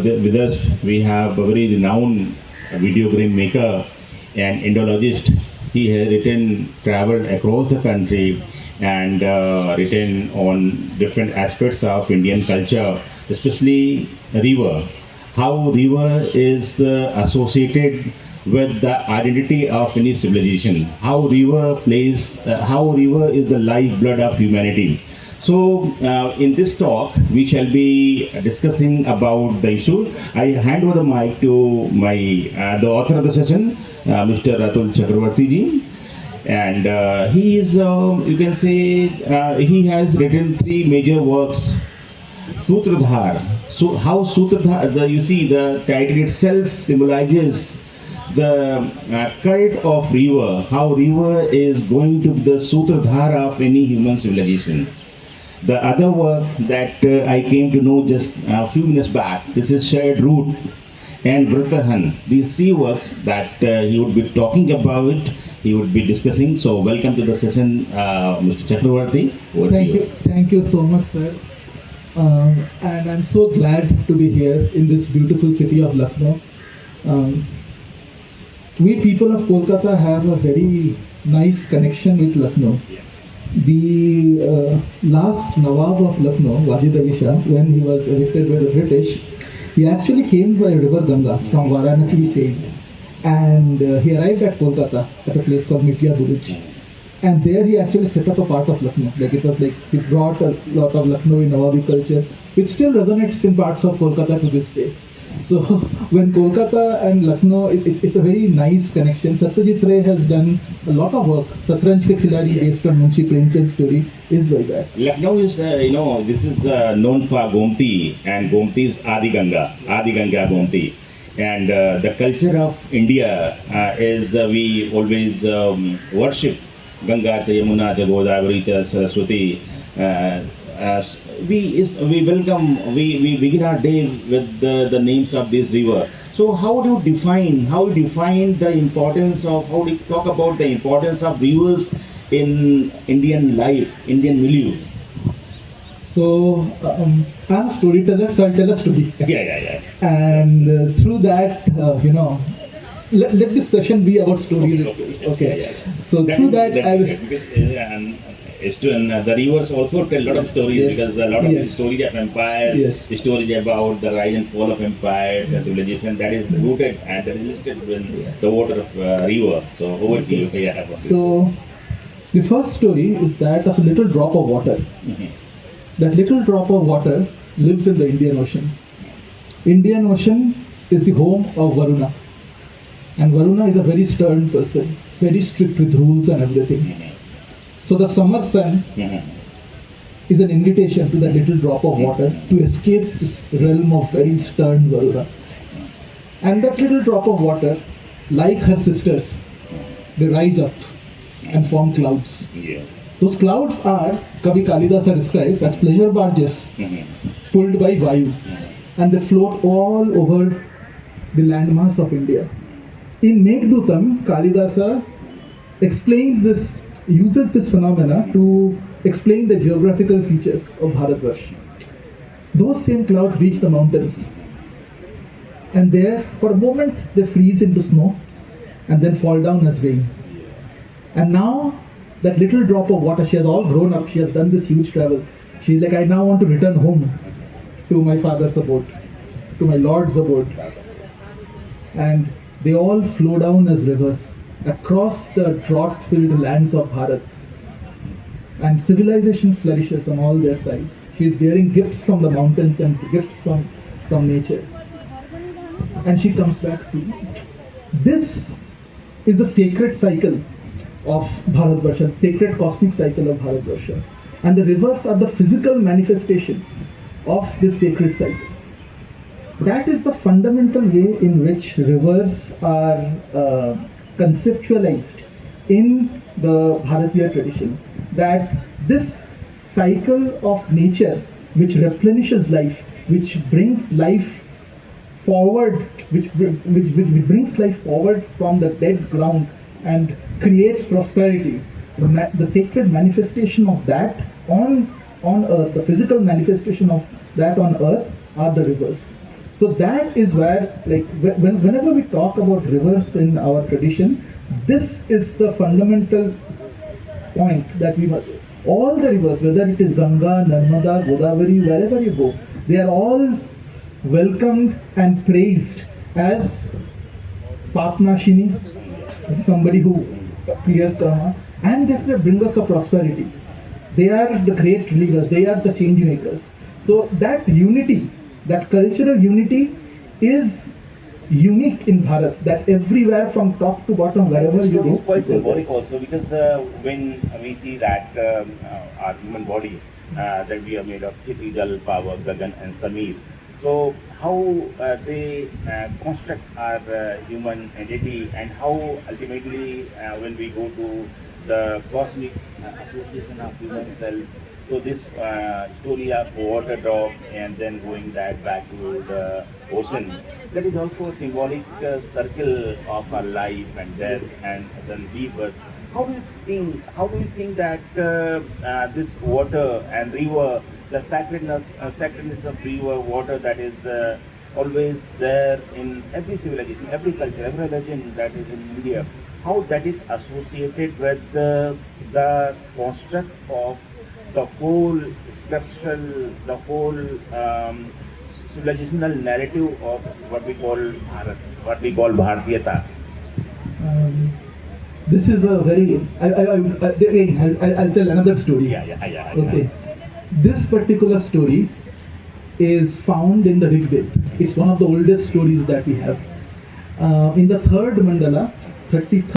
with us we have a very renowned video game maker and Indologist. He has traveled across the country and written on different aspects of Indian culture, especially river. How river is associated with the identity of any civilization. How river is the lifeblood of humanity. So, in this talk, we shall be discussing about the issue. I hand over the mic to the author of the session, Mr. Ratul Chakraborty ji, and he is, you can say, he has written three major works. Sutradhar. So, how Sutradhar? You see, the title itself symbolizes the cult of river. How river is going to be the Sutradhar of any human civilization. The other work that I came to know just a few minutes back, this is Shared Root and Vratahan. These three works that he would be talking about, he would be discussing. So welcome to the session, Mr. Chakraborty. Thank you so much, sir. And I'm so glad to be here in this beautiful city of Lucknow. We people of Kolkata have a very nice connection with Lucknow. The last Nawab of Lucknow, Wajid Ali Shah, when he was elected by the British, he actually came by River Ganga from Varanasi, he said, and he arrived at Kolkata at a place called Mitya Buruj. And there he actually set up a part of Lucknow. Like it was like he brought a lot of Lucknowi Nawabi culture, which still resonates in parts of Kolkata to this day. So when Kolkata and Lucknow, it's a very nice connection. Satyajit Ray has done a lot of work. Satranj Ke Khiladi, based on Munshi Premchand's story, is like that. Lucknow is, this is known for Gomti, and Gomti is Adi Ganga Gomti. And the culture of India is we always worship Ganga, Yamuna, Godavari, Saraswati. We welcome, we begin our day with the names of this river. So how do you define the importance of, how do you talk about the importance of rivers in Indian life, Indian milieu? So I'm a storyteller, so I'll tell a story. Yeah. And through that, let this session be about stories. Okay. So through that, I will. The rivers also tell a lot of stories, Yes. because a lot of stories of empires, Yes. stories about the rise and fall of empires and civilization, that is rooted and that is listed in the water of river. So over to you. Yeah, about this. So the first story is that of a little drop of water. That little drop of water lives in the Indian Ocean. Indian Ocean is the home of Varuna. And Varuna is a very stern person, very strict with rules and everything. So the summer sun is an invitation to that little drop of water to escape this realm of very stern Varuna. And that little drop of water, like her sisters, they rise up and form clouds. Yeah. Those clouds are, Kavi Kalidasa describes as pleasure barges pulled by Vayu, and they float all over the landmass of India. In Meghdutam, Kalidasa uses this phenomena to explain the geographical features of Bharatvarsh. Those same clouds reach the mountains, and there, for a moment, they freeze into snow and then fall down as rain. And now, that little drop of water, she has all grown up, she has done this huge travel. She's like, I now want to return home to my father's abode, to my Lord's abode. And they all flow down as rivers across the drought-filled lands of Bharat. And civilization flourishes on all their sides. She is bearing gifts from the mountains and gifts from nature. And she comes back to this is the sacred cycle of Bharatvarsha, sacred cosmic cycle of Bharatvarsha. And the rivers are the physical manifestation of this sacred cycle. That is the fundamental way in which rivers are conceptualized in the Bharatiya tradition. That this cycle of nature, which replenishes life, which brings life forward, which brings life forward from the dead ground and creates prosperity. The sacred manifestation of that on earth, the physical manifestation of that on earth are the rivers. So that is where, like, whenever we talk about rivers in our tradition, this is the fundamental point that we must. All the rivers, whether it is Ganga, Narmada, Godavari, wherever you go, they are all welcomed and praised as Papnashini, somebody who clears karma, and they bring us a prosperity. They are the great leaders, they are the change makers. So that unity, that cultural unity is unique in Bharat, that everywhere from top to bottom, wherever you It's go. quite symbolic also, because when we see that our human body, that we are made of Chiti, Jal, Power, Gagan and Samir. So how they construct our human entity, and how ultimately when we go to the cosmic association of human self, so this story of water drop and then going that back to the ocean, that is also a symbolic circle of our life and death and then rebirth. How do you think that this water and river, the sacredness of river water, that is always there in every civilization, every culture, every religion that is in India, how that is associated with the construct of the whole scriptural, the whole civilizational narrative of what we call Bharat, what we call Bharatiyata. Um, this is a very. Again, I'll tell another story. Yeah. Okay. This particular story is found in the Rig Veda. It's one of the oldest stories that we have. In the third mandala, 33rd